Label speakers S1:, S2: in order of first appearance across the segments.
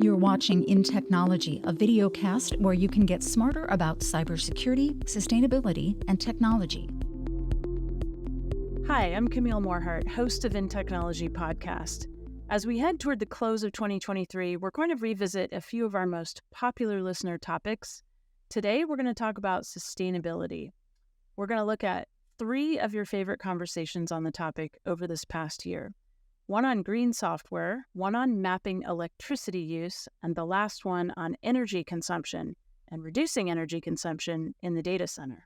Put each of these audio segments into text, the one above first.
S1: You're watching InTechnology, a video cast where you can get smarter about cybersecurity, sustainability, and technology.
S2: Hi, I'm Camille Morehart, host of InTechnology podcast. As we head toward the close of 2023, we're going to revisit a few of our most popular listener topics. Today, we're going to talk about sustainability. We're going to look at 3 of your favorite conversations on the topic over this past year. One on green software, one on mapping electricity use, and the last one on energy consumption and reducing energy consumption in the data center.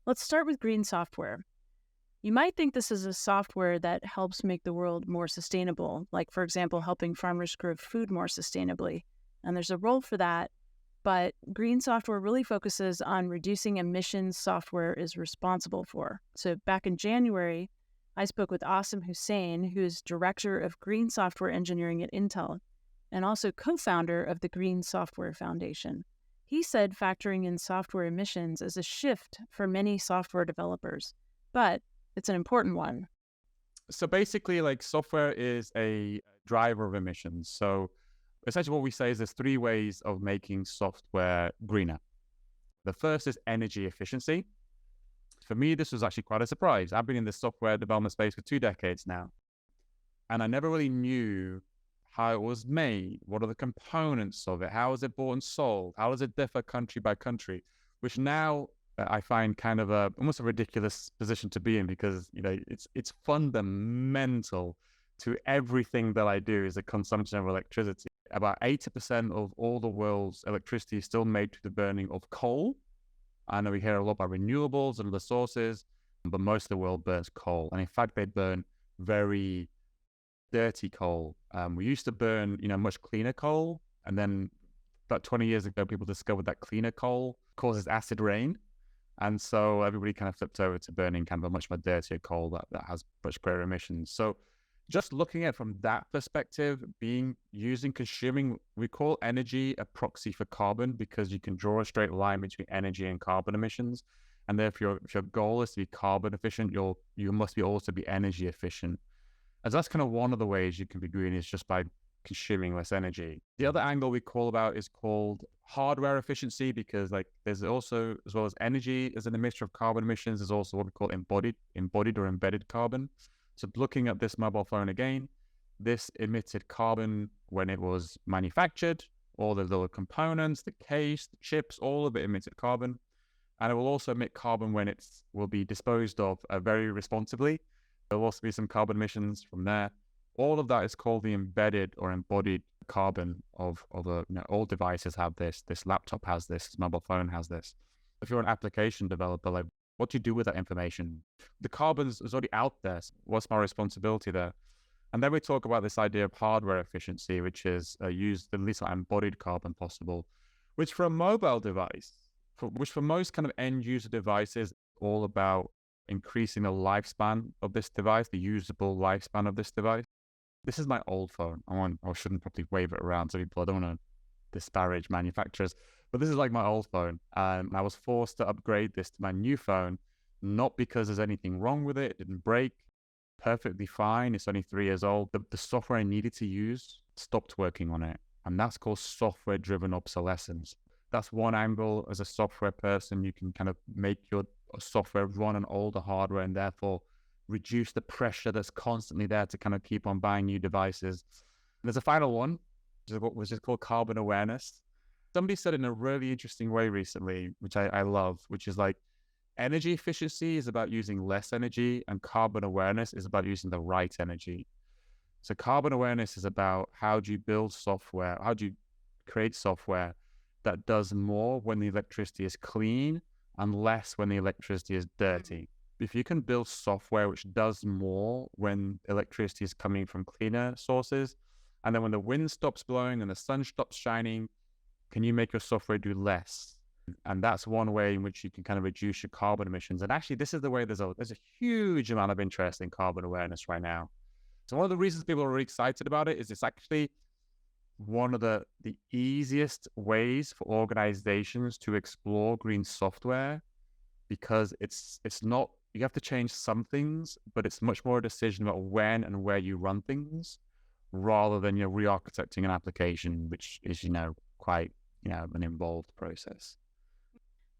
S2: Let's start with green software. You might think this is a software that helps make the world more sustainable, like, for example, helping farmers grow food more sustainably. And there's a role for that, but green software really focuses on reducing emissions software is responsible for. So back in January, I spoke with Asim Hussain, who is Director of Green Software Engineering at Intel, and also co-founder of the Green Software Foundation. He said factoring in software emissions is a shift for many software developers, but it's an important one.
S3: So basically, like, software is a driver of emissions. So essentially what we say is there's 3 ways of making software greener. The first is energy efficiency. For me, this was actually quite a surprise. I've been in the software development space for 2 decades now, and I never really knew how it was made. What are the components of it? How is it bought and sold? How does it differ country by country? Which now I find kind of almost a ridiculous position to be in, because it's fundamental to everything that I do is the consumption of electricity. About 80% of all the world's electricity is still made through the burning of coal. I know we hear a lot about renewables and other sources, but most of the world burns coal. And in fact, they burn very dirty coal. We used to burn, much cleaner coal. And then about 20 years ago, people discovered that cleaner coal causes acid rain. And so everybody kind of flipped over to burning kind of a much more dirtier coal that has much greater emissions. So just looking at it from that perspective, consuming, we call energy a proxy for carbon, because you can draw a straight line between energy and carbon emissions. And therefore, if your goal is to be carbon efficient, you must also be energy efficient. And that's kind of one of the ways you can be green, is just by consuming less energy. The other angle we call about is called hardware efficiency, because there's also, as well as energy as an emitter of carbon emissions, there's also what we call embodied or embedded carbon. So looking at this mobile phone again, this emitted carbon when it was manufactured, all the little components, the case, the chips, all of it emitted carbon. And it will also emit carbon when it will be disposed of very responsibly. There will also be some carbon emissions from there. All of that is called the embedded or embodied carbon of all devices have this. This laptop has this mobile phone has this. If you're an application developer, what do you do with that information? The carbon is already out there. So what's my responsibility there? And then we talk about this idea of hardware efficiency, which is use the least embodied carbon possible, which for a mobile device, which for most kind of end user devices, all about increasing the lifespan of this device, the usable lifespan of this device. This is my old phone. I shouldn't probably wave it around to people. I don't want to disparage manufacturers, but this is like my old phone. And I was forced to upgrade this to my new phone, not because there's anything wrong with it. It didn't break. Perfectly fine. It's only 3 years old. The software I needed to use stopped working on it. And that's called software-driven obsolescence. That's one angle. As a software person, you can kind of make your software run on older hardware and therefore reduce the pressure that's constantly there to kind of keep on buying new devices. And there's a final one, which is called carbon awareness. Somebody said in a really interesting way recently, which I love, which is like, energy efficiency is about using less energy, and carbon awareness is about using the right energy. So carbon awareness is about how do you build software, how do you create software that does more when the electricity is clean and less when the electricity is dirty. If you can build software which does more when electricity is coming from cleaner sources, and then when the wind stops blowing and the sun stops shining, can you make your software do less? And that's one way in which you can kind of reduce your carbon emissions. And actually, this is the way there's a huge amount of interest in carbon awareness right now. So one of the reasons people are really excited about it is it's actually one of the easiest ways for organizations to explore green software, because it's not, you have to change some things, but it's much more a decision about when and where you run things. rather than re-architecting an application, which is, quite, an involved process.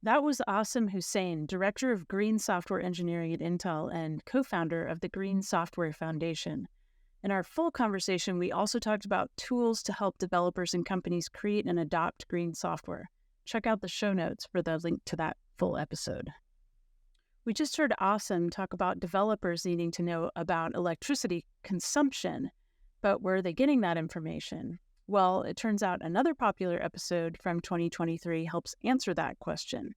S2: That was Asim Hussain, Director of Green Software Engineering at Intel and co-founder of the Green Software Foundation. In our full conversation, we also talked about tools to help developers and companies create and adopt green software. Check out the show notes for the link to that full episode. We just heard Asim talk about developers needing to know about electricity consumption, but where are they getting that information? Well, it turns out another popular episode from 2023 helps answer that question.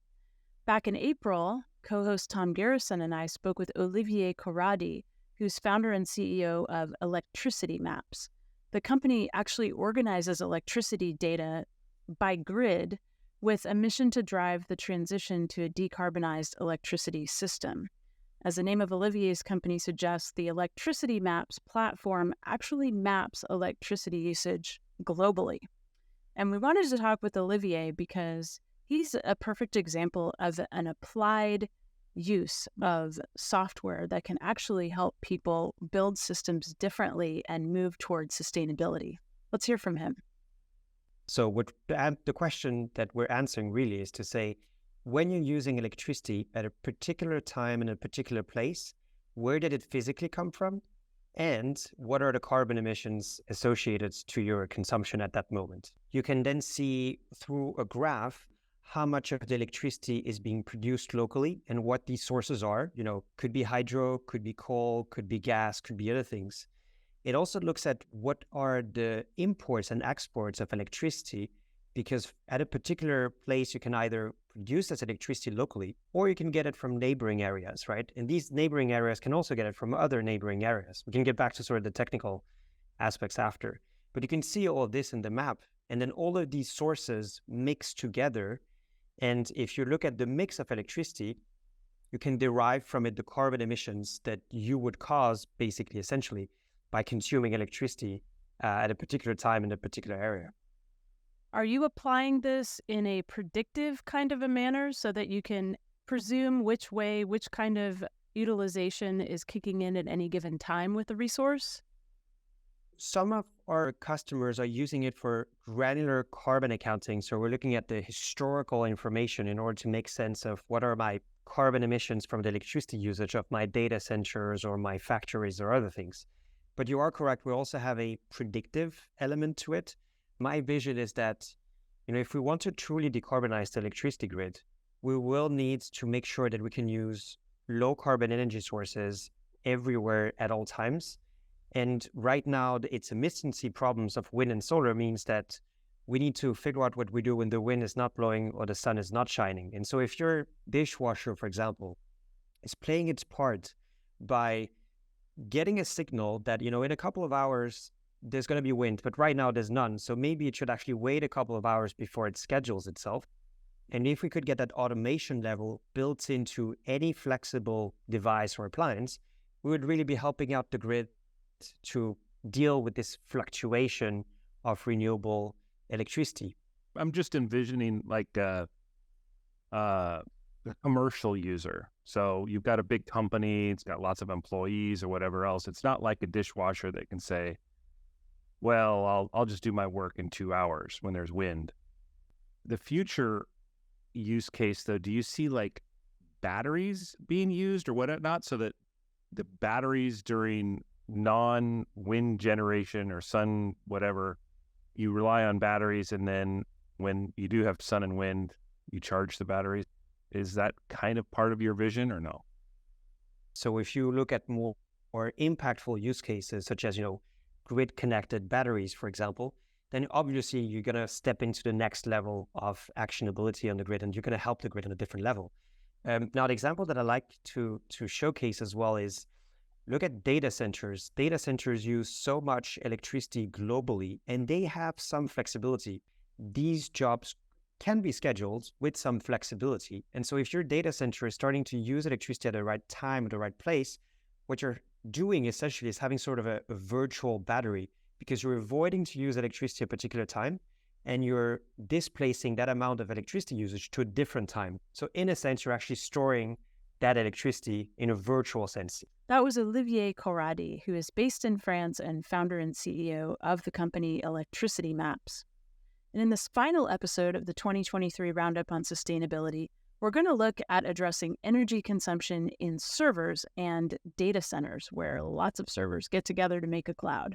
S2: Back in April, co-host Tom Garrison and I spoke with Olivier Corradi, who's founder and CEO of Electricity Maps. The company actually organizes electricity data by grid with a mission to drive the transition to a decarbonized electricity system. As the name of Olivier's company suggests, the Electricity Maps platform actually maps electricity usage globally. And we wanted to talk with Olivier because he's a perfect example of an applied use of software that can actually help people build systems differently and move towards sustainability. Let's hear from him.
S4: So the question that we're answering really is to say, when you're using electricity at a particular time in a particular place, where did it physically come from? And what are the carbon emissions associated to your consumption at that moment? You can then see through a graph how much of the electricity is being produced locally and what these sources are. Could be hydro, could be coal, could be gas, could be other things. It also looks at what are the imports and exports of electricity, because at a particular place, you can either produce this electricity locally, or you can get it from neighboring areas, right? And these neighboring areas can also get it from other neighboring areas. We can get back to sort of the technical aspects after. But you can see all of this in the map, and then all of these sources mix together. And if you look at the mix of electricity, you can derive from it the carbon emissions that you would cause, basically, essentially, by consuming electricity at a particular time in a particular area.
S2: Are you applying this in a predictive kind of a manner so that you can presume which kind of utilization is kicking in at any given time with the resource?
S4: Some of our customers are using it for granular carbon accounting. So we're looking at the historical information in order to make sense of what are my carbon emissions from the electricity usage of my data centers or my factories or other things. But you are correct. We also have a predictive element to it. My vision is that, if we want to truly decarbonize the electricity grid, we will need to make sure that we can use low carbon energy sources everywhere at all times. And right now, its emissions problems of wind and solar means that we need to figure out what we do when the wind is not blowing or the sun is not shining. And so if your dishwasher, for example, is playing its part by getting a signal that, in a couple of hours, there's going to be wind, but right now there's none. So maybe it should actually wait a couple of hours before it schedules itself. And if we could get that automation level built into any flexible device or appliance, we would really be helping out the grid to deal with this fluctuation of renewable electricity.
S5: I'm just envisioning like a commercial user. So you've got a big company, it's got lots of employees or whatever else. It's not like a dishwasher that can say, well, I'll just do my work in 2 hours when there's wind. The future use case, though, do you see like batteries being used or whatnot, so that the batteries during non-wind generation or sun, whatever, you rely on batteries, and then when you do have sun and wind, you charge the batteries? Is that kind of part of your vision or no?
S4: So if you look at more impactful use cases, such as, grid-connected batteries, for example, then obviously you're going to step into the next level of actionability on the grid, and you're going to help the grid on a different level. Now, the example that I like to showcase as well is, look at data centers. Data centers use so much electricity globally, and they have some flexibility. These jobs can be scheduled with some flexibility. And so if your data center is starting to use electricity at the right time, at the right place, what you're doing essentially is having sort of a virtual battery, because you're avoiding to use electricity at a particular time, and you're displacing that amount of electricity usage to a different time. So in a sense, you're actually storing that electricity in a virtual sense.
S2: That was Olivier Corradi, who is based in France and founder and CEO of the company Electricity Maps. And in this final episode of the 2023 Roundup on Sustainability, we're going to look at addressing energy consumption in servers and data centers, where lots of servers get together to make a cloud.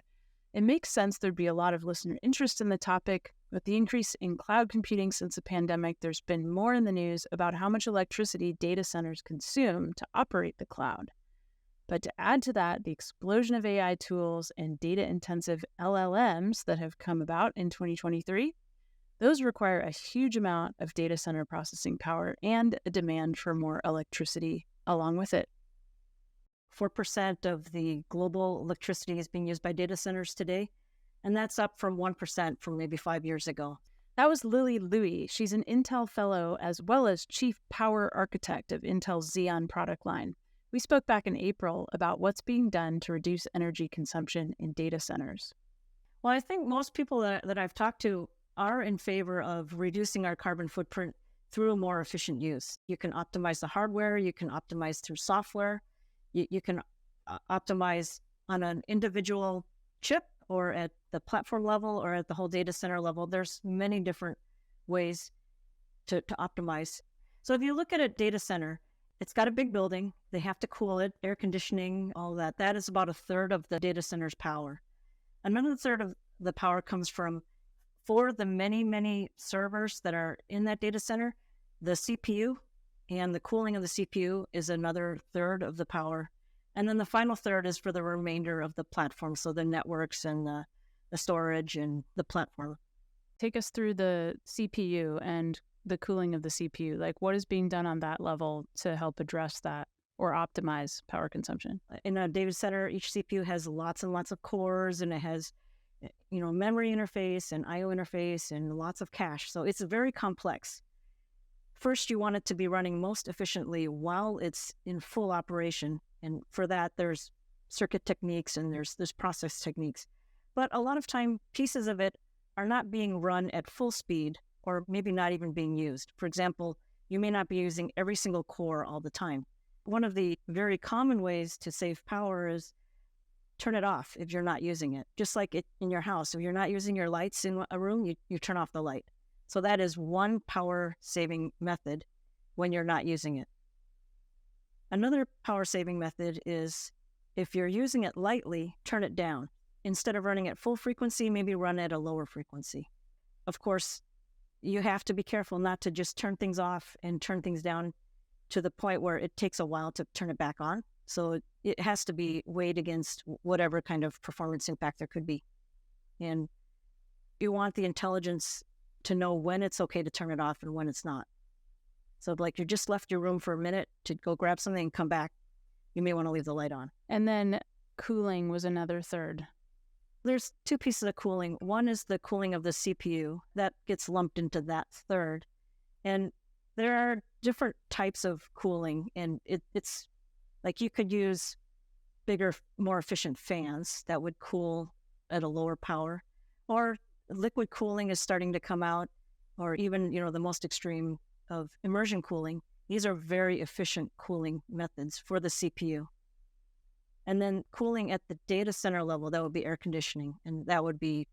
S2: It makes sense there'd be a lot of listener interest in the topic. With the increase in cloud computing since the pandemic, there's been more in the news about how much electricity data centers consume to operate the cloud. But to add to that, the explosion of AI tools and data-intensive LLMs that have come about in 2023, those require a huge amount of data center processing power and a demand for more electricity along with it.
S6: 4% of the global electricity is being used by data centers today, and that's up from 1% from maybe 5 years ago.
S2: That was Lily Looi. She's an Intel fellow as well as chief power architect of Intel's Xeon product line. We spoke back in April about what's being done to reduce energy consumption in data centers.
S6: Well, I think most people that I've talked to are in favor of reducing our carbon footprint through a more efficient use. You can optimize the hardware, you can optimize through software, you can optimize on an individual chip or at the platform level or at the whole data center level. There's many different ways to optimize. So if you look at a data center, it's got a big building. They have to cool it, air conditioning, all that. That is about a third of the data center's power. Another third of the power comes from, for the many, many servers that are in that data center, the CPU and the cooling of the CPU is another third of the power. And then the final third is for the remainder of the platform, so the networks and the storage and the platform.
S2: Take us through the CPU and the cooling of the CPU. Like, what is being done on that level to help address that or optimize power consumption?
S6: In a data center, each CPU has lots and lots of cores, and it has, memory interface and IO interface and lots of cache. So it's very complex. First, you want it to be running most efficiently while it's in full operation. And for that, there's circuit techniques and there's process techniques. But a lot of time, pieces of it are not being run at full speed or maybe not even being used. For example, you may not be using every single core all the time. One of the very common ways to save power is turn it off if you're not using it. Just like in your house, if you're not using your lights in a room, you turn off the light. So that is one power saving method when you're not using it. Another power saving method is if you're using it lightly, turn it down. Instead of running at full frequency, maybe run at a lower frequency. Of course, you have to be careful not to just turn things off and turn things down to the point where it takes a while to turn it back on. So it has to be weighed against whatever kind of performance impact there could be. And you want the intelligence to know when it's okay to turn it off and when it's not. So like you just left your room for a minute to go grab something and come back, you may want to leave the light on.
S2: And then cooling was another third.
S6: There's two pieces of cooling. One is the cooling of the CPU. That gets lumped into that third. And there are different types of cooling. And it's like you could use bigger, more efficient fans that would cool at a lower power. Or liquid cooling is starting to come out. Or even, the most extreme of immersion cooling. These are very efficient cooling methods for the CPU. And then cooling at the data center level, that would be air conditioning. And that would be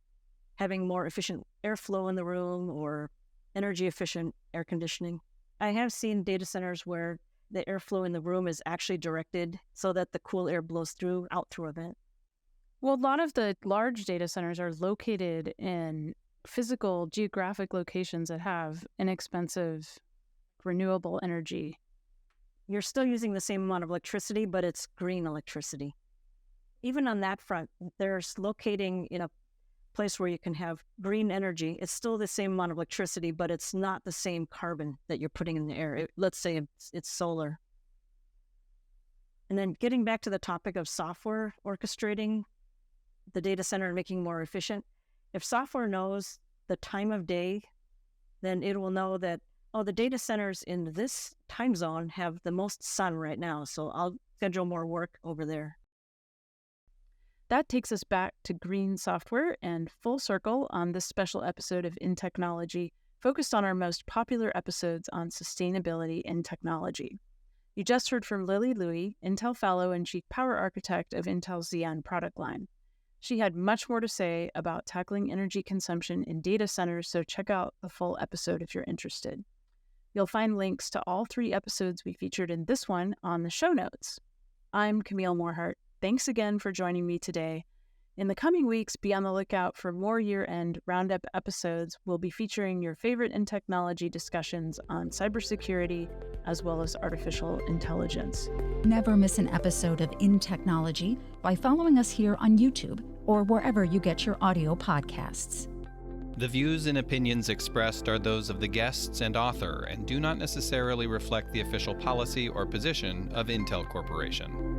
S6: having more efficient airflow in the room or energy efficient air conditioning. I have seen data centers where the airflow in the room is actually directed so that the cool air blows out through a vent.
S2: Well, a lot of the large data centers are located in physical geographic locations that have inexpensive renewable energy.
S6: You're still using the same amount of electricity, but it's green electricity. Even on that front, there's locating in a place where you can have green energy. It's still the same amount of electricity, but it's not the same carbon that you're putting in the air. Let's say it's solar. And then getting back to the topic of software orchestrating the data center and making more efficient, if software knows the time of day, then it will know that, the data centers in this time zone have the most sun right now, so I'll schedule more work over there.
S2: That takes us back to green software and full circle on this special episode of InTechnology, focused on our most popular episodes on sustainability in technology. You just heard from Lily Looi, Intel Fellow and Chief Power Architect of Intel's Xeon product line. She had much more to say about tackling energy consumption in data centers, so check out the full episode if you're interested. You'll find links to all 3 episodes we featured in this one on the show notes. I'm Camille Morehart. Thanks again for joining me today. In the coming weeks, be on the lookout for more year-end roundup episodes. We'll be featuring your favorite InTechnology discussions on cybersecurity as well as artificial intelligence.
S1: Never miss an episode of InTechnology by following us here on YouTube or wherever you get your audio podcasts.
S7: The views and opinions expressed are those of the guests and author and do not necessarily reflect the official policy or position of Intel Corporation.